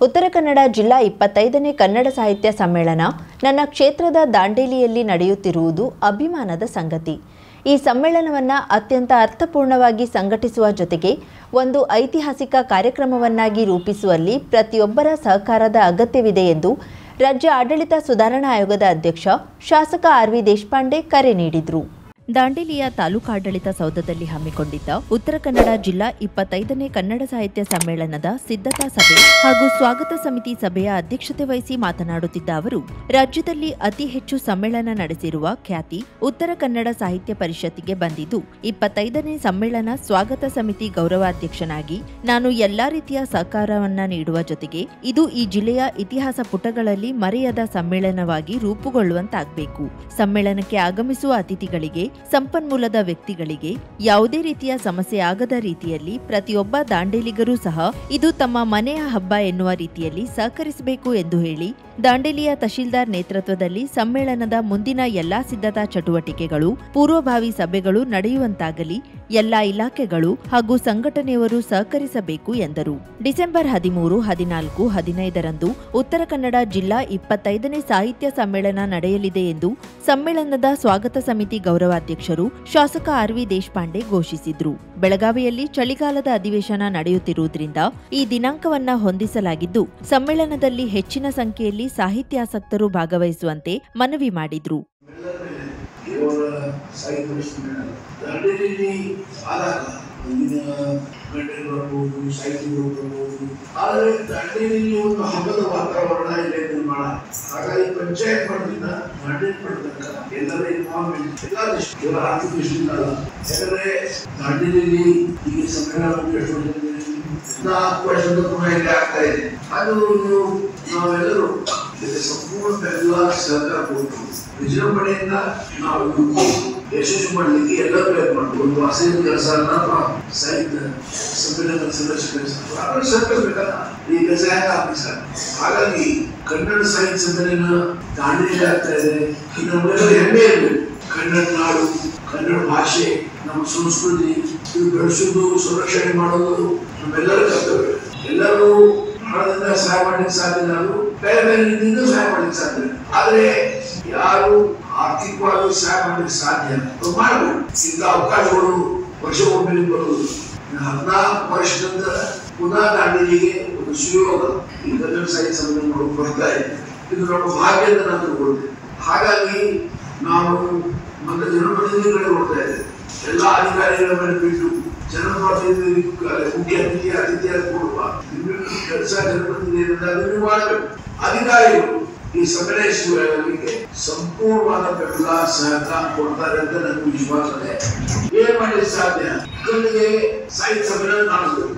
ಉತ್ತರ ಕನ್ನಡ ಜಿಲ್ಲಾ 25ನೇ ಕನ್ನಡ ಸಾಹಿತ್ಯ ಸಮ್ಮೇಳನ ನನ್ನ ಕ್ಷೇತ್ರದ ದಾಂಡೇಲಿಯಲ್ಲಿ ನಡೆಯುತ್ತಿರುವುದು ಅಭಿಮಾನದ ಸಂಗತಿ. ಈ ಸಮ್ಮೇಳನವನ್ನು ಅತ್ಯಂತ ಅರ್ಥಪೂರ್ಣವಾಗಿ ಸಂಘಟಿಸುವ ಜೊತೆಗೆ ಒಂದು ಐತಿಹಾಸಿಕ ಕಾರ್ಯಕ್ರಮವನ್ನಾಗಿ ರೂಪಿಸುವಲ್ಲಿ ಪ್ರತಿಯೊಬ್ಬರ ಸಹಕಾರದ ಅಗತ್ಯವಿದೆ ಎಂದು ರಾಜ್ಯ ಆಡಳಿತ ಸುಧಾರಣಾ ಆಯೋಗದ ಅಧ್ಯಕ್ಷ ಶಾಸಕ ಆರ್.ವಿ. ದೇಶಪಾಂಡೆ ಕರೆ ನೀಡಿದರು. ದಾಂಡೇಲಿಯ ತಾಲೂಕಾಡಳಿತ ಸೌಧದಲ್ಲಿ ಹಮ್ಮಿಕೊಂಡಿದ್ದ ಉತ್ತರ ಕನ್ನಡ ಜಿಲ್ಲಾ 25ನೇ ಕನ್ನಡ ಸಾಹಿತ್ಯ ಸಮ್ಮೇಳನದ ಸಿದ್ಧತಾ ಸಭೆ ಹಾಗೂ ಸ್ವಾಗತ ಸಮಿತಿ ಸಭೆಯ ಅಧ್ಯಕ್ಷತೆ ವಹಿಸಿ ಮಾತನಾಡುತ್ತಿದ್ದ ಅವರು, ರಾಜ್ಯದಲ್ಲಿ ಅತಿ ಹೆಚ್ಚು ಸಮ್ಮೇಳನ ನಡೆಸಿರುವ ಖ್ಯಾತಿ ಉತ್ತರ ಕನ್ನಡ ಸಾಹಿತ್ಯ ಪರಿಷತ್ತಿಗೆ ಬಂದಿದ್ದು, 25ನೇ ಸಮ್ಮೇಳನ ಸ್ವಾಗತ ಸಮಿತಿ ಗೌರವಾಧ್ಯಕ್ಷನಾಗಿ ನಾನು ಎಲ್ಲಾ ರೀತಿಯ ಸಹಕಾರವನ್ನ ನೀಡುವ ಜೊತೆಗೆ ಇದು ಈ ಜಿಲ್ಲೆಯ ಇತಿಹಾಸ ಪುಟಗಳಲ್ಲಿ ಮರೆಯದ ಸಮ್ಮೇಳನವಾಗಿ ರೂಪುಗೊಳ್ಳುವಂತಾಗಬೇಕು. ಸಮ್ಮೇಳನಕ್ಕೆ ಆಗಮಿಸುವ ಅತಿಥಿಗಳಿಗೆ, ಸಂಪನ್ಮೂಲದ ವ್ಯಕ್ತಿಗಳಿಗೆ ಯಾವುದೇ ರೀತಿಯ ಸಮಸ್ಯೆ ಆಗದ ರೀತಿಯಲ್ಲಿ ಪ್ರತಿಯೊಬ್ಬ ದಾಂಡೇಲಿಗರೂ ಸಹ ಇದು ತಮ್ಮ ಮನೆಯ ಹಬ್ಬ ಎನ್ನುವ ರೀತಿಯಲ್ಲಿ ಸಹಕರಿಸಬೇಕು ಎಂದು ಹೇಳಿ, ದಾಂಡೇಲಿಯ ತಹಶೀಲ್ದಾರ್ ನೇತೃತ್ವದಲ್ಲಿ ಸಮ್ಮೇಳನದ ಮುಂದಿನ ಎಲ್ಲಾ ಸಿದ್ಧತಾ ಚಟುವಟಿಕೆಗಳು, ಪೂರ್ವಭಾವಿ ಸಭೆಗಳು ನಡೆಯುವಂತಾಗಲಿ ಎಲ್ಲಾ ಇಲಾಖೆಗಳು ಹಾಗೂ ಸಂಘಟನೆಯವರು ಸಹಕರಿಸಬೇಕು ಎಂದರು. ಡಿಸೆಂಬರ್ 13, 14, 15ರಂದು ಉತ್ತರ ಕನ್ನಡ ಜಿಲ್ಲಾ 25ನೇ ಸಾಹಿತ್ಯ ಸಮ್ಮೇಳನ ನಡೆಯಲಿದೆ ಎಂದು ಸಮ್ಮೇಳನದ ಸ್ವಾಗತ ಸಮಿತಿ ಗೌರವಾಧ್ಯಕ್ಷರು ಶಾಸಕ ಆರ್.ವಿ. ದೇಶಪಾಂಡೆ ಘೋಷಿಸಿದ್ರು. ಬೆಳಗಾವಿಯಲ್ಲಿ ಚಳಿಗಾಲದ ಅಧಿವೇಶನ ನಡೆಯುತ್ತಿರುವುದರಿಂದ ಈ ದಿನಾಂಕವನ್ನ ಹೊಂದಿಸಲಾಗಿದ್ದು, ಸಮ್ಮೇಳನದಲ್ಲಿ ಹೆಚ್ಚಿನ ಸಂಖ್ಯೆಯಲ್ಲಿ ಸಾಹಿತ್ಯಾಸಕ್ತರು ಭಾಗವಹಿಸುವಂತೆ ಮನವಿ ಮಾಡಿದ್ರು. ಆದರೆ ದಾಂಡೇಲಿಯಲ್ಲಿ ಒಂದು ಹಬ್ಬದ ವಾತಾವರಣ ಇದೆ ನಿರ್ಮಾಣ. ಹಾಗಾಗಿ ಪಂಚಾಯತ್ ಮಟ್ಟದಿಂದ ದಾಂಡೇಲಿ ಮಟ್ಟದ ಎಲ್ಲರ ಇನ್ವಾಲ್ವ್ಮೆಂಟ್ ಎಲ್ಲ ಆರ್ಟಿಫಿಷಿಯಲ್ ಅಲ್ಲ. ಯಾಕಂದ್ರೆ ದಾಂಡೇಲಿಯಲ್ಲಿ ಈಗ ಸಮ್ಮೇಳನ ಎಷ್ಟು 4 ವರ್ಷದ ಕೂಡ ಇಲ್ಲಿ ಆಗ್ತಾ ಇದೆ. ಅದು ನಾವೆಲ್ಲರೂ ಸಂಪೂರ್ಣ ಎಲ್ಲ ಸಹಕಾರ ಕೊಟ್ಟು ವಿಜೃಂಭಣೆಯಿಂದ ನಾವು ಯಶಸ್ವಿ ಮಾಡಲಿಕ್ಕೆ ಎಲ್ಲ ಪ್ರಯತ್ನ ಮಾಡ್ತೀವಿ. ಒಂದು ವಾಸದ ಕೆಲಸ ಸಾಹಿತ್ಯ ಸಮ್ಮೇಳನ ಸಹಕರಿಸಬೇಕಲ್ಲ, ಈಗ ಸಹಾಯ ಆಗ್ತದೆ. ಹಾಗಾಗಿ ಕನ್ನಡ ಸಾಹಿತ್ಯ ಸಮ್ಮೇಳನ ದಾಂಡೇಲಿ ಆಗ್ತಾ ಇದೆ. ನಮ್ಮೆಲ್ಲರೂ ಹೆಮ್ಮೆ ಇರಬೇಕು. ಕನ್ನಡ ನಾಡು, ಕನ್ನಡ ಭಾಷೆ, ನಮ್ಮ ಸಂಸ್ಕೃತಿ ಇದು ಬೆಳೆಸೋದು, ಸಂರಕ್ಷಣೆ ಮಾಡೋದು ನಮ್ಮೆಲ್ಲರ ಕರ್ತವ್ಯ. ಎಲ್ಲರೂ ಹಣದಿಂದ ಸಹಾಯ ಮಾಡ್ಲಿಕ್ಕೆ ಸಾಧ್ಯ, ನಾವು ಬೇರೆ ಬೇರೆ ರೀತಿಯಿಂದ ಸಹಾಯ ಮಾಡ್ಲಿಕ್ಕೆ ಸಾಧ್ಯ. ಆದ್ರೆ ಯಾರು ಆರ್ಥಿಕವಾಗಿ ಸಹಾಯ ಮಾಡ್ಲಿಕ್ಕೆ ಸಾಧ್ಯ ಮಾಡಬೇಕು. ಇಂಥ ಅವಕಾಶಗಳು ವರ್ಷಕ್ಕೊಮ್ಮೆ ಬರುವುದು. 14 ವರ್ಷದಿಂದ ಪುನಃ ದಾಂಡೇಲಿಗೆ ಒಂದು ಸುಯೋಗ ಈ ಕನ್ನಡ ಸಾಹಿತ್ಯ ಸಮ್ಮೇಳನ ಬರ್ತಾ ಇದೆ. ಇದು ನಮ್ಮ ಭಾಗ್ಯ ಅಂತ ನಾನು ತಿಳ್ಕೊಳ್ತೇನೆ. ಹಾಗಾಗಿ ನಾವು ಮತ್ತೆ ಜನಪ್ರತಿನಿಧಿಗಳೇ ನೋಡ್ತಾ ಇದ್ದೇವೆ. ಎಲ್ಲಾ ಅಧಿಕಾರಿಗಳ ಮೇಲೆ ಬಿಟ್ಟು ಜನಪ್ರತಿನಿಧಿ ಮುಖ್ಯ ಅತಿಥಿಯಾಗಿ ಕೊಡುವ ಕೆಲಸ ಜನಪ್ರತಿನಿಧಿ ಮಾಡಬೇಕು. ಅಧಿಕಾರಿಗಳು ಈ ಸಮ್ಮೇಳನಕ್ಕೆ ಸಂಪೂರ್ಣವಾದ ಬೆಂಬಲ ಸಹಕಾರ ಕೊಡ್ತಾರೆ ಅಂತ ನನಗೆ ವಿಶ್ವಾಸ ಇದೆ. ಏನ್ ಮಾಡಲಿಕ್ಕೆ ಸಾಧ್ಯ? ಜೊತೆಗೆ ಸಾಹಿತ್ಯ ಸಮ್ಮೇಳನ ಕಾಣಿಸ್ಬೇಕು.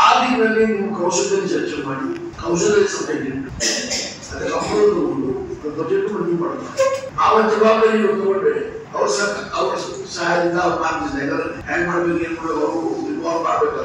ಆ ದಿನದಲ್ಲಿ ನೀವು ಕೌಶಲ್ಯ ಚರ್ಚೆ ಮಾಡಿ, ಕೌಶಲ್ಯ ಸಭೆ ಅದಕ್ಕೆ ಅಪ್ರೋಚ್ ತಗೊಂಡು ಬಜೆಟ್ ಮಂಡಿ ಮಾಡ್ತಾರೆ. ಆ ಒಂದು ಜವಾಬ್ದಾರಿ ನೀವು ತಗೊಂಡ್ರೆ ಅವ್ರ ಸಹಾಯದಿಂದ ಅವ್ರು ಮಾಡ್ತಿದ್ದಾರೆ. ಯಾಕಂದ್ರೆ ಹ್ಯಾಂಗ್ ಮಾಡ್ಬೇಕು, ಏನ್ ಮಾಡ್ಬೇಕು, ಅವರು ಇನ್ವಾಲ್ವ್ ಮಾಡ್ಬೇಕು.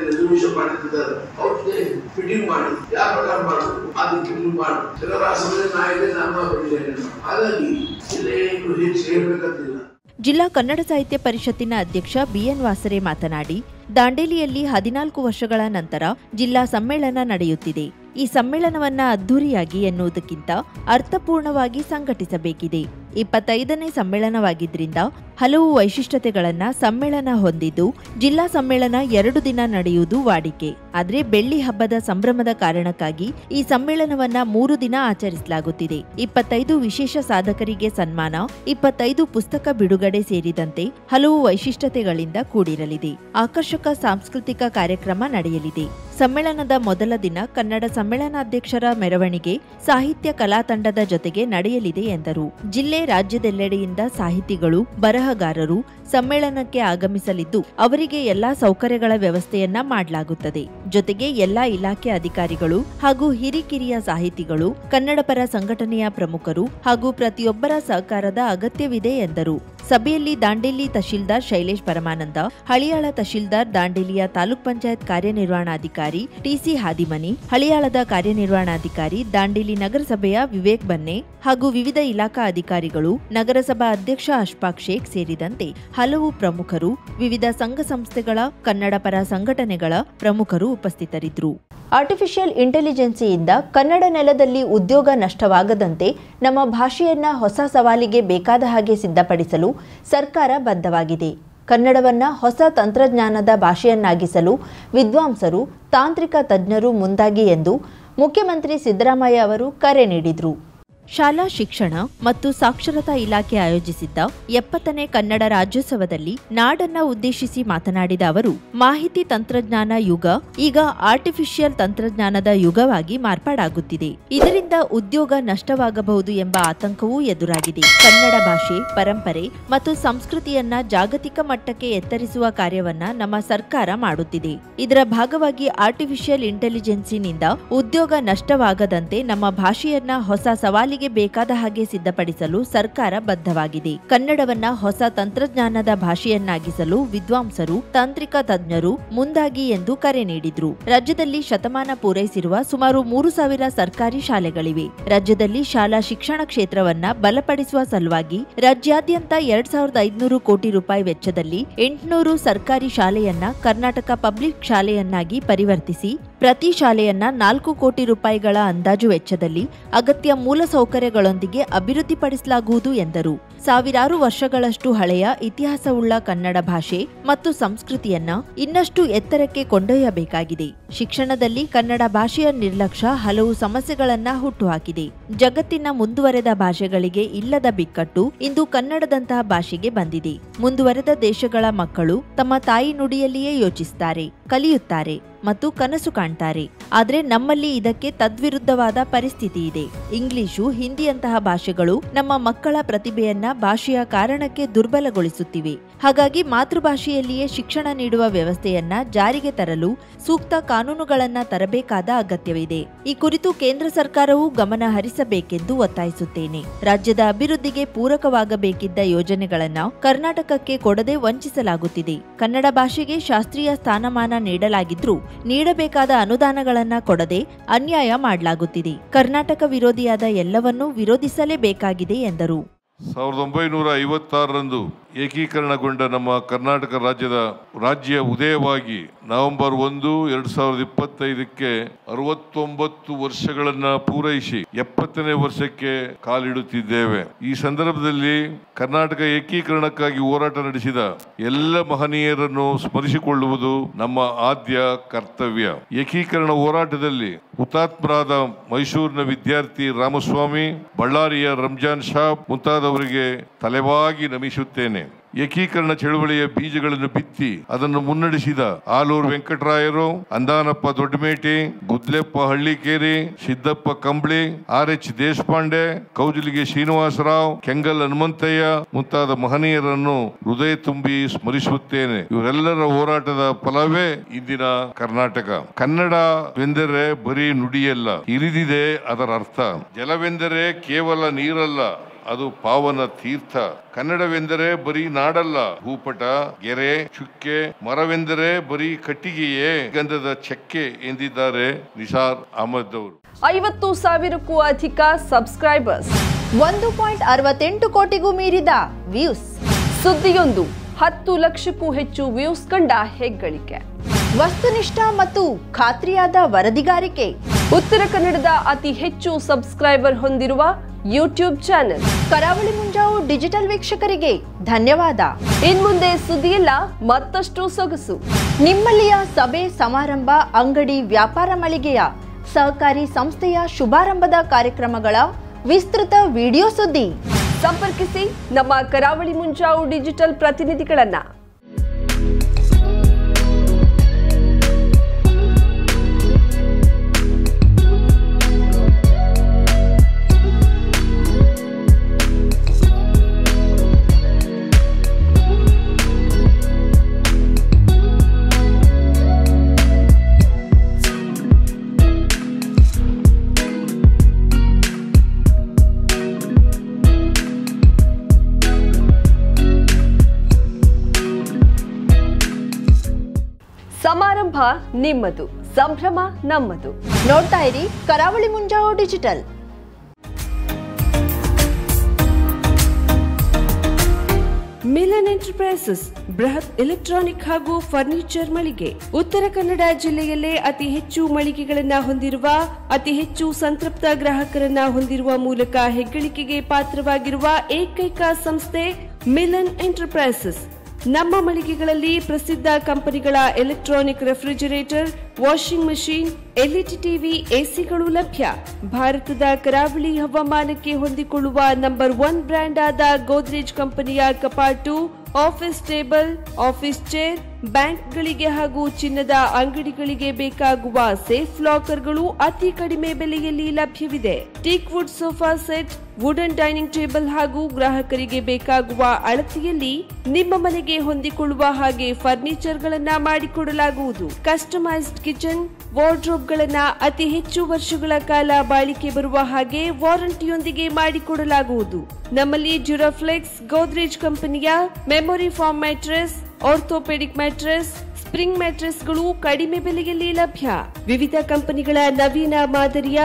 ರೆಸಲ್ಯೂಷನ್ ಮಾಡಿರ್ತಾರೆ, ಅವ್ರ ಜೊತೆ ಫಿಟ್ಟಿಂಗ್ ಮಾಡಿ ಯಾವ ಪ್ರಕಾರ ಮಾಡಬೇಕು ಅದಕ್ಕೆ ಫಿಟ್ಟಿಂಗ್ ಮಾಡಿ ಎಲ್ಲರ ಸಮಯ ನಾಯಿದೆ ನಾನು ಬರೀ. ಹಾಗಾಗಿ ಇಲ್ಲೇ ಹೆಚ್ಚು ಹೇಳ್ಬೇಕಂತಿಲ್ಲ. ಜಿಲ್ಲಾ ಕನ್ನಡ ಸಾಹಿತ್ಯ ಪರಿಷತ್ತಿನ ಅಧ್ಯಕ್ಷ ಬಿಎನ್ ವಾಸರೆ ಮಾತನಾಡಿ, ದಾಂಡೇಲಿಯಲ್ಲಿ 14 ವರ್ಷಗಳ ನಂತರ ಜಿಲ್ಲಾ ಸಮ್ಮೇಳನ ನಡೆಯುತ್ತಿದೆ. ಈ ಸಮ್ಮೇಳನವನ್ನ ಅದ್ಧೂರಿಯಾಗಿ ಎನ್ನುವುದಕ್ಕಿಂತ ಅರ್ಥಪೂರ್ಣವಾಗಿ ಸಂಘಟಿಸಬೇಕಿದೆ. 25ನೇ ಸಮ್ಮೇಳನವಾಗಿದ್ದರಿಂದ ಹಲವು ವೈಶಿಷ್ಟ್ಯತೆಗಳನ್ನ ಸಮ್ಮೇಳನ ಹೊಂದಿದ್ದು, ಜಿಲ್ಲಾ ಸಮ್ಮೇಳನ 2 ದಿನ ನಡೆಯುವುದು ವಾಡಿಕೆ. ಆದರೆ ಬೆಳ್ಳಿ ಹಬ್ಬದ ಸಂಭ್ರಮದ ಕಾರಣಕ್ಕಾಗಿ ಈ ಸಮ್ಮೇಳನವನ್ನ 3 ದಿನ ಆಚರಿಸಲಾಗುತ್ತಿದೆ. 25 ವಿಶೇಷ ಸಾಧಕರಿಗೆ ಸನ್ಮಾನ, 25 ಪುಸ್ತಕ ಬಿಡುಗಡೆ ಸೇರಿದಂತೆ ಹಲವು ವೈಶಿಷ್ಟ್ಯತೆಗಳಿಂದ ಕೂಡಿರಲಿದೆ. ಆಕರ್ಷಕ ಸಾಂಸ್ಕೃತಿಕ ಕಾರ್ಯಕ್ರಮ ನಡೆಯಲಿದೆ. ಸಮ್ಮೇಳನದ ಮೊದಲ ದಿನ ಕನ್ನಡ ಸಮ್ಮೇಳನಾಧ್ಯಕ್ಷರ ಮೆರವಣಿಗೆ ಸಾಹಿತ್ಯ ಕಲಾ ತಂಡದ ಜೊತೆಗೆ ನಡೆಯಲಿದೆ ಎಂದರು. ಜಿಲ್ಲೆ, ರಾಜ್ಯದೆಲ್ಲೆಡೆಯಿಂದ ಸಾಹಿತಿಗಳು, ಬರಹಗಾರರು ಸಮ್ಮೇಳನಕ್ಕೆ ಆಗಮಿಸಲಿದ್ದು, ಅವರಿಗೆ ಎಲ್ಲಾ ಸೌಕರ್ಯಗಳ ವ್ಯವಸ್ಥೆಯನ್ನ ಮಾಡಲಾಗುತ್ತದೆ. ಜೊತೆಗೆ ಎಲ್ಲಾ ಇಲಾಖೆ ಅಧಿಕಾರಿಗಳು ಹಾಗೂ ಹಿರಿಕಿರಿಯ ಸಾಹಿತಿಗಳು, ಕನ್ನಡ ಪರ ಸಂಘಟನೆಯ ಪ್ರಮುಖರು ಹಾಗೂ ಪ್ರತಿಯೊಬ್ಬರ ಸಹಕಾರದ ಅಗತ್ಯವಿದೆ ಎಂದರು. ಸಭೆಯಲ್ಲಿ ದಾಂಡೇಲಿ ತಹಶೀಲ್ದಾರ್ ಶೈಲೇಶ್ ಪರಮಾನಂದ, ಹಳಿಯಾಳ ತಹಶೀಲ್ದಾರ್, ದಾಂಡೇಲಿಯ ತಾಲೂಕ್ ಪಂಚಾಯತ್ ಕಾರ್ಯನಿರ್ವಹಣಾಧಿಕಾರಿ ಟಿಸಿ ಹಾದಿಮನಿ, ಹಳಿಯಾಳದ ಕಾರ್ಯನಿರ್ವಹಣಾಧಿಕಾರಿ, ದಾಂಡೇಲಿ ನಗರಸಭೆಯ ವಿವೇಕ್ ಬನ್ನೆ ಹಾಗೂ ವಿವಿಧ ಇಲಾಖಾ ಅಧಿಕಾರಿಗಳು, ನಗರಸಭಾ ಅಧ್ಯಕ್ಷ ಅಶ್ಫಾಕ್ ಶೇಖ್ ಸೇರಿದಂತೆ ಹಲವು ಪ್ರಮುಖರು, ವಿವಿಧ ಸಂಘ ಸಂಸ್ಥೆಗಳ, ಕನ್ನಡ ಪರ ಸಂಘಟನೆಗಳ ಪ್ರಮುಖರು ಉಪಸ್ಥಿತರಿದ್ದರು. ಆರ್ಟಿಫಿಷಿಯಲ್ ಇಂಟೆಲಿಜೆನ್ಸಿಯಿಂದ ಕನ್ನಡ ನೆಲದಲ್ಲಿ ಉದ್ಯೋಗ ನಷ್ಟವಾಗದಂತೆ ನಮ್ಮ ಭಾಷೆಯನ್ನ ಹೊಸ ಸವಾಲಿಗೆ ಬೇಕಾದ ಹಾಗೆ ಸಿದ್ಧಪಡಿಸಲು ಸರ್ಕಾರ ಬದ್ಧವಾಗಿದೆ. ಕನ್ನಡವನ್ನು ಹೊಸ ತಂತ್ರಜ್ಞಾನದ ಭಾಷೆಯನ್ನಾಗಿಸಲು ವಿದ್ವಾಂಸರು, ತಾಂತ್ರಿಕ ತಜ್ಞರು ಮುಂದಾಗಿ ಎಂದು ಮುಖ್ಯಮಂತ್ರಿ ಸಿದ್ದರಾಮಯ್ಯ ಅವರು ಕರೆ ನೀಡಿದರು. ಶಾಲಾ ಶಿಕ್ಷಣ ಮತ್ತು ಸಾಕ್ಷರತಾ ಇಲಾಖೆ ಆಯೋಜಿಸಿದ್ದ 70ನೇ ಕನ್ನಡ ರಾಜ್ಯೋತ್ಸವದಲ್ಲಿ ನಾಡನ್ನ ಉದ್ದೇಶಿಸಿ ಮಾತನಾಡಿದ ಅವರು, ಮಾಹಿತಿ ತಂತ್ರಜ್ಞಾನ ಯುಗ ಈಗ ಆರ್ಟಿಫಿಷಿಯಲ್ ತಂತ್ರಜ್ಞಾನದ ಯುಗವಾಗಿ ಮಾರ್ಪಾಡಾಗುತ್ತಿದೆ. ಇದರಿಂದ ಉದ್ಯೋಗ ನಷ್ಟವಾಗಬಹುದು ಎಂಬ ಆತಂಕವೂ ಎದುರಾಗಿದೆ. ಕನ್ನಡ ಭಾಷೆ, ಪರಂಪರೆ ಮತ್ತು ಸಂಸ್ಕೃತಿಯನ್ನ ಜಾಗತಿಕ ಮಟ್ಟಕ್ಕೆ ಎತ್ತರಿಸುವ ಕಾರ್ಯವನ್ನ ನಮ್ಮ ಸರ್ಕಾರ ಮಾಡುತ್ತಿದೆ. ಇದರ ಭಾಗವಾಗಿ ಆರ್ಟಿಫಿಷಿಯಲ್ ಇಂಟೆಲಿಜೆನ್ಸಿನಿಂದ ಉದ್ಯೋಗ ನಷ್ಟವಾಗದಂತೆ ನಮ್ಮ ಭಾಷೆಯನ್ನ ಹೊಸ ಸವಾಲಿಗೆ ಬೇಕಾದ ಹಾಗೆ ಸಿದ್ಧಪಡಿಸಲು ಸರ್ಕಾರ ಬದ್ಧವಾಗಿದೆ. ಕನ್ನಡವನ್ನ ಹೊಸ ತಂತ್ರಜ್ಞಾನದ ಭಾಷೆಯನ್ನಾಗಿಸಲು ವಿದ್ವಾಂಸರು, ತಾಂತ್ರಿಕ ತಜ್ಞರು ಮುಂದಾಗಿ ಎಂದು ಕರೆ ನೀಡಿದ್ರು. ರಾಜ್ಯದಲ್ಲಿ ಶತಮಾನ ಪೂರೈಸಿರುವ ಸುಮಾರು 3,000 ಸರ್ಕಾರಿ ಶಾಲೆಗಳಿವೆ. ರಾಜ್ಯದಲ್ಲಿ ಶಾಲಾ ಶಿಕ್ಷಣ ಕ್ಷೇತ್ರವನ್ನ ಬಲಪಡಿಸುವ ಸಲುವಾಗಿ ರಾಜ್ಯಾದ್ಯಂತ 2,500 ಕೋಟಿ ರೂಪಾಯಿ ವೆಚ್ಚದಲ್ಲಿ 800 ಸರ್ಕಾರಿ ಶಾಲೆಯನ್ನ ಕರ್ನಾಟಕ ಪಬ್ಲಿಕ್ ಶಾಲೆಯನ್ನಾಗಿ ಪರಿವರ್ತಿಸಿ ಪ್ರತಿ ಶಾಲೆಯನ್ನ 4 ಕೋಟಿ ರೂಪಾಯಿಗಳ ಅಂದಾಜು ವೆಚ್ಚದಲ್ಲಿ ಅಗತ್ಯ ಮೂಲಸೌಕರ್ಯಗಳೊಂದಿಗೆ ಅಭಿವೃದ್ಧಿಪಡಿಸಲಾಗುವುದು ಎಂದರು. ಸಾವಿರಾರು ವರ್ಷಗಳಷ್ಟು ಹಳೆಯ ಇತಿಹಾಸವುಳ್ಳ ಕನ್ನಡ ಭಾಷೆ ಮತ್ತು ಸಂಸ್ಕೃತಿಯನ್ನ ಇನ್ನಷ್ಟು ಎತ್ತರಕ್ಕೆ ಕೊಂಡೊಯ್ಯಬೇಕಾಗಿದೆ. ಶಿಕ್ಷಣದಲ್ಲಿ ಕನ್ನಡ ಭಾಷೆಯ ನಿರ್ಲಕ್ಷ್ಯ ಹಲವು ಸಮಸ್ಯೆಗಳನ್ನ ಹುಟ್ಟುಹಾಕಿದೆ. ಜಗತ್ತಿನ ಮುಂದುವರೆದ ಭಾಷೆಗಳಿಗೆ ಇಲ್ಲದ ಬಿಕ್ಕಟ್ಟು ಇಂದು ಕನ್ನಡದಂತಹ ಭಾಷೆಗೆ ಬಂದಿದೆ. ಮುಂದುವರೆದ ದೇಶಗಳ ಮಕ್ಕಳು ತಮ್ಮ ತಾಯಿ ನುಡಿಯಲ್ಲಿಯೇ ಯೋಚಿಸುತ್ತಾರೆ, ಕಲಿಯುತ್ತಾರೆ ಮತ್ತು ಕನಸು ಕಾಣ್ತಾರೆ. ಆದರೆ ನಮ್ಮಲ್ಲಿ ಇದಕ್ಕೆ ತದ್ವಿರುದ್ಧವಾದ ಪರಿಸ್ಥಿತಿ ಇದೆ. ಇಂಗ್ಲಿಷು, ಹಿಂದಿಯಂತಹ ಭಾಷೆಗಳು ನಮ್ಮ ಮಕ್ಕಳ ಪ್ರತಿಭೆಯನ್ನ ಭಾಷೆಯ ಕಾರಣಕ್ಕೆ ದುರ್ಬಲಗೊಳಿಸುತ್ತಿವೆ. ಹಾಗಾಗಿ ಮಾತೃಭಾಷೆಯಲ್ಲಿಯೇ ಶಿಕ್ಷಣ ನೀಡುವ ವ್ಯವಸ್ಥೆಯನ್ನ ಜಾರಿಗೆ ತರಲು ಸೂಕ್ತ ಕಾನೂನುಗಳನ್ನ ತರಬೇಕಾದ ಅಗತ್ಯವಿದೆ. ಈ ಕುರಿತು ಕೇಂದ್ರ ಸರ್ಕಾರವೂ ಗಮನ ಹರಿಸಬೇಕೆಂದು ಒತ್ತಾಯಿಸುತ್ತೇನೆ. ರಾಜ್ಯದ ಅಭಿವೃದ್ಧಿಗೆ ಪೂರಕವಾಗಬೇಕಿದ್ದ ಯೋಜನೆಗಳನ್ನ ಕರ್ನಾಟಕಕ್ಕೆ ಕೊಡದೆ ವಂಚಿಸಲಾಗುತ್ತಿದೆ. ಕನ್ನಡ ಭಾಷೆಗೆ ಶಾಸ್ತ್ರೀಯ ಸ್ಥಾನಮಾನ ನೀಡಲಾಗಿದ್ರೂ ನೀಡಬೇಕಾದ ಅನುದಾನಗಳನ್ನ ಕೊಡದೆ ಅನ್ಯಾಯ ಮಾಡಲಾಗುತ್ತಿದೆ. ಕರ್ನಾಟಕ ವಿರೋಧಿಯಾದ ಎಲ್ಲವನ್ನೂ ವಿರೋಧಿಸಲೇಬೇಕಾಗಿದೆ ಎಂದರು. 1956ರಂದು ಏಕೀಕರಣಗೊಂಡ ನಮ್ಮ ಕರ್ನಾಟಕ ರಾಜ್ಯ ಉದಯವಾಗಿ ನವೆಂಬರ್ 1, 2025ಕ್ಕೆ 69 ವರ್ಷಗಳನ್ನ ಪೂರೈಸಿ 70ನೇ ವರ್ಷಕ್ಕೆ ಕಾಲಿಡುತ್ತಿದ್ದೇವೆ. ಈ ಸಂದರ್ಭದಲ್ಲಿ ಕರ್ನಾಟಕ ಏಕೀಕರಣಕ್ಕಾಗಿ ಹೋರಾಟ ನಡೆಸಿದ ಎಲ್ಲ ಮಹನೀಯರನ್ನು ಸ್ಮರಿಸಿಕೊಳ್ಳುವುದು ನಮ್ಮ ಆದ್ಯ ಕರ್ತವ್ಯ. ಏಕೀಕರಣ ಹೋರಾಟದಲ್ಲಿ ಹುತಾತ್ಮರಾದ ಮೈಸೂರಿನ ವಿದ್ಯಾರ್ಥಿ ರಾಮಸ್ವಾಮಿ, ಬಳ್ಳಾರಿಯ ರಂಜಾನ್ ಶಾಬ್ ಮುಂತಾದವರಿಗೆ ತಲೆಬಾಗಿ ನಮಿಸುತ್ತೇನೆ. ಏಕೀಕರಣ ಚಳವಳಿಯ ಬೀಜಗಳನ್ನು ಬಿತ್ತಿ ಅದನ್ನು ಮುನ್ನಡೆಸಿದ ಆಲೂರು ವೆಂಕಟರಾಯರು, ಅಂದಾನಪ್ಪ ದೊಡ್ಡಮೇಟಿ, ಗುದ್ಲೆಪ್ಪ ಹಳ್ಳಿಕೇರಿ, ಸಿದ್ದಪ್ಪ ಕಂಬಳಿ, RH ದೇಶಪಾಂಡೆ, ಕೌಜಲಿಗೆ ಶ್ರೀನಿವಾಸರಾವ್, ಕೆಂಗಲ್ ಹನುಮಂತಯ್ಯ ಮುಂತಾದ ಮಹನೀಯರನ್ನು ಹೃದಯ ತುಂಬಿ ಸ್ಮರಿಸುತ್ತೇನೆ. ಇವರೆಲ್ಲರ ಹೋರಾಟದ ಫಲವೇ ಇಂದಿನ ಕರ್ನಾಟಕ. ಕನ್ನಡವೆಂದರೆ ಬರೀ ನುಡಿಯಲ್ಲ, ಇರಿದಿದೆ ಅದರ ಅರ್ಥ. ಜಲವೆಂದರೆ ಕೇವಲ ನೀರಲ್ಲ, ಅದು ಪಾವನ ತೀರ್ಥ. ಕನ್ನಡವೆಂದರೆ ಬರೀ ನಾಡಲ್ಲ, ಭೂಪಟ, ಗೆರೆ, ಚುಕ್ಕೆ. ಮರವೆಂದರೆ ಬರೀ ಕಟ್ಟಿಗೆಯೇ, ಗಂಧದ ಚಕ್ಕೆ ಎಂದಿದ್ದಾರೆ ನಿಸಾರ್ ಅಹಮದ್ ಅವರು. 50,000ಕ್ಕೂ ಅಧಿಕ ಸಬ್ಸ್ಕ್ರೈಬರ್ಸ್, 1.68 ಕೋಟಿಗೂ ಮೀರಿದ ವ್ಯೂಸ್. ಸುದ್ದಿಯೊಂದು 10 ಲಕ್ಷಕ್ಕೂ ಹೆಚ್ಚು ವ್ಯೂಸ್ ಕಂಡ ಹೆಗ್ಗಳಿಕೆ. ವಸ್ತುನಿಷ್ಠ ಮತ್ತು ಖಾತ್ರಿಯಾದ ವರದಿಗಾರಿಕೆ. ಉತ್ತರ ಕನ್ನಡದ ಅತಿ ಹೆಚ್ಚು ಸಬ್ಸ್ಕ್ರೈಬರ್ ಹೊಂದಿರುವ ಯೂಟ್ಯೂಬ್ ಚಾನೆಲ್ ಕರಾವಳಿ ಮುಂಜಾವು ಡಿಜಿಟಲ್ ವೀಕ್ಷಕರಿಗೆ ಧನ್ಯವಾದ. ಇನ್ಮುಂದೆ ಸುದ್ದಿಯಲ್ಲ ಮತ್ತಷ್ಟು ಸೊಗಸು. ನಿಮ್ಮಲ್ಲಿಯ ಸಭೆ, ಸಮಾರಂಭ, ಅಂಗಡಿ, ವ್ಯಾಪಾರ ಮಳಿಗೆಯ, ಸಹಕಾರಿ ಸಂಸ್ಥೆಯ ಶುಭಾರಂಭದ ಕಾರ್ಯಕ್ರಮಗಳ ವಿಸ್ತೃತ ವಿಡಿಯೋ ಸುದ್ದಿ. ಸಂಪರ್ಕಿಸಿ ನಮ್ಮ ಕರಾವಳಿ ಮುಂಜಾವು ಡಿಜಿಟಲ್ ಪ್ರತಿನಿಧಿಗಳನ್ನ. ಸಮಾರಂಭ ನಿಮ್ಮದು, ಸಂಭ್ರಮ ನಮ್ಮದು. ನೋಡ್ತಾ ಇರಿ ಕರಾವಳಿ ಮುಂಜಾವು ಡಿಜಿಟಲ್. ಮಿಲನ್ ಎಂಟರ್ಪ್ರೈಸಸ್ ಬೃಹತ್ ಎಲೆಕ್ಟ್ರಾನಿಕ್ ಹಾಗೂ ಫರ್ನಿಚರ್ ಮಳಿಗೆ. ಉತ್ತರ ಕನ್ನಡ ಜಿಲ್ಲೆಯಲ್ಲೇ ಅತಿ ಹೆಚ್ಚು ಮಳಿಗೆಗಳನ್ನ ಹೊಂದಿರುವ, ಅತಿ ಹೆಚ್ಚು ಸಂತೃಪ್ತ ಗ್ರಾಹಕರನ್ನ ಹೊಂದಿರುವ ಮೂಲಕ ಹೆಗ್ಗಳಿಕೆಗೆ ಪಾತ್ರವಾಗಿರುವ ಏಕೈಕ ಸಂಸ್ಥೆ ಮಿಲನ್ ಎಂಟರ್ಪ್ರೈಸಸ್. ನಮ್ಮ ಮಳಿಗೆಗಳಲ್ಲಿ ಪ್ರಸಿದ್ಧ ಕಂಪನಿಗಳ electronic refrigerator, washing machine, LED TV, ಎಸಿಗಳು ಲಭ್ಯ. ಭಾರತದ ಕರಾವಳಿ ಹವಾಮಾನಕ್ಕೆ ಹೊಂದಿಕೊಳ್ಳುವ ನಂಬರ್ 1 ಬ್ರ್ಯಾಂಡ್ ಆದ ಗೋದ್ರೇಜ್ ಕಂಪನಿಯ ಕಪಾಟು, ಆಫೀಸ್ ಟೇಬಲ್, ಆಫೀಸ್ ಚೇರ್, ಬ್ಯಾಂಕ್ಗಳಿಗೆ ಹಾಗೂ ಚಿನ್ನದ ಅಂಗಡಿಗಳಿಗೆ ಬೇಕಾಗುವ ಸೇಫ್ ಲಾಕರ್ಗಳು ಅತಿ ಕಡಿಮೆ ಬೆಲೆಯಲ್ಲಿ ಲಭ್ಯವಿದೆ. Teak wood sofa set, wooden dining table ಹಾಗೂ ಗ್ರಾಹಕರಿಗೆ ಬೇಕಾಗುವ ಅಳತೆಯಲ್ಲಿ ನಿಮ್ಮ ಮನೆಗೆ ಹೊಂದಿಕೊಳ್ಳುವ ಹಾಗೆ ಫರ್ನಿಚರ್ ಗಳನ್ನ ಮಾಡಿಕೊಡಲಾಗುವುದು. ಕಸ್ಟಮೈಸ್ಡ್ ಕಿಚನ್, ವಾರ್ಡ್ರೋಬ್ ಗಳನ್ನ ಅತಿ ಹೆಚ್ಚು ವರ್ಷಗಳ ಕಾಲ ಬಾಳಿಕೆ ಬರುವ ಹಾಗೆ ವಾರಂಟಿಯೊಂದಿಗೆ ಮಾಡಿಕೊಡಲಾಗುವುದು. ನಮ್ಮಲ್ಲಿ ಡ್ಯೂರಾಫ್ಲೆಕ್ಸ್, ಗೋದ್ರೇಜ್ ಕಂಪನಿಯ memory foam mattress, orthopaedic mattress, spring ಮ್ಯಾಟ್ರೆಸ್ಗಳು ಕಡಿಮೆ ಬೆಲೆಯಲ್ಲಿ ಲಭ್ಯ. ವಿವಿಧ ಕಂಪನಿಗಳ ನವೀನ ಮಾದರಿಯ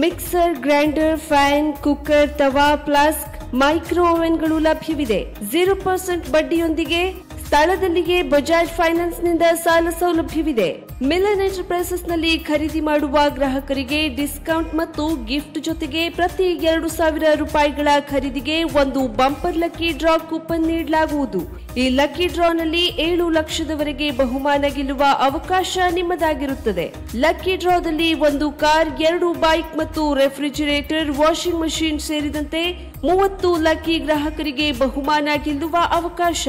mixer, grinder, fan, cooker, tawa, flask, micro ಓವೆನ್ಗಳು ಲಭ್ಯವಿದೆ. 0% ಬಡ್ಡಿಯೊಂದಿಗೆ ಸ್ಥಳದಲ್ಲಿಯೇ ಬಜಾಜ್ ಫೈನಾನ್ಸ್ ನಿಂದ ಸಾಲ ಸೌಲಭ್ಯವಿದೆ. ಮಿಲನ್ ಎಂಟರ್ಪ್ರೈಸಸ್ ನಲ್ಲಿ ಖರೀದಿ ಮಾಡುವ ಗ್ರಾಹಕರಿಗೆ ಡಿಸ್ಕೌಂಟ್ ಮತ್ತು ಗಿಫ್ಟ್ ಜೊತೆಗೆ ಪ್ರತಿ 2,000 ರೂಪಾಯಿಗಳ ಖರೀದಿಗೆ ಒಂದು ಬಂಪರ್ ಲಕ್ಕಿ ಡ್ರಾ ಕೂಪನ್ ನೀಡಲಾಗುವುದು. ಈ ಲಕ್ಕಿ ಡ್ರಾನಲ್ಲಿ 7 ಲಕ್ಷದವರೆಗೆ ಬಹುಮಾನ ಗೆಲ್ಲುವ ಅವಕಾಶ ನಿಮ್ಮದಾಗಿರುತ್ತದೆ. ಲಕ್ಕಿ ಡ್ರಾದಲ್ಲಿ 1 ಕಾರ್, 2 ಬೈಕ್ ಮತ್ತು ರೆಫ್ರಿಜರೇಟರ್, ವಾಷಿಂಗ್ ಮಷೀನ್ ಸೇರಿದಂತೆ 30 ಲಕ್ಕಿ ಗ್ರಾಹಕರಿಗೆ ಬಹುಮಾನ ಗೆಲ್ಲುವ ಅವಕಾಶ.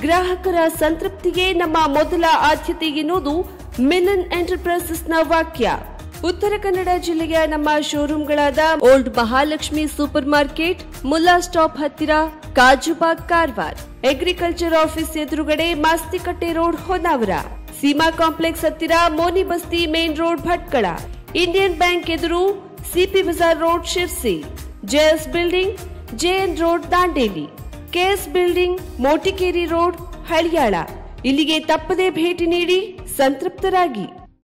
ಗ್ರಾಹಕರ ಸಂತೃಪ್ತಿಗೆ ನಮ್ಮ ಮೊದಲ ಆದ್ಯತೆ ಎನ್ನುವುದು ಮಿಲನ್ ಎಂಟರ್ಪ್ರೈಸಸ್ ನ ವಾಕ್ಯ. ಉತ್ತರ ಕನ್ನಡ ಜಿಲ್ಲೆಯ ನಮ್ಮ ಶೋರೂಮ್ಗಳಾದ old Mahalakshmi super market, Mulla stop ಹತ್ತಿರ, ಕಾಜುಬಾಗ್, ಕಾರವಾರ, ಅಗ್ರಿಕಲ್ಚರ್ ಆಫೀಸ್ ಎದುರುಗಡೆ, ಮಾಸ್ತಿಕಟ್ಟೆ ರೋಡ್, ಹೊನ್ನಾವರ, ಸೀಮಾ ಕಾಂಪ್ಲೆಕ್ಸ್ ಹತ್ತಿರ, Moni Basti main road, Bhatkal, Indian bank ಎದುರು, CP Bazar road, Sirsi, JS building, JN road, Dandeli, KS building, Motikeri road, Haliyal. ಇಲ್ಲಿಗೆ ತಪ್ಪದೇ ಭೇಟಿ ನೀಡಿ ಸಂತೃಪ್ತರಾಗಿ.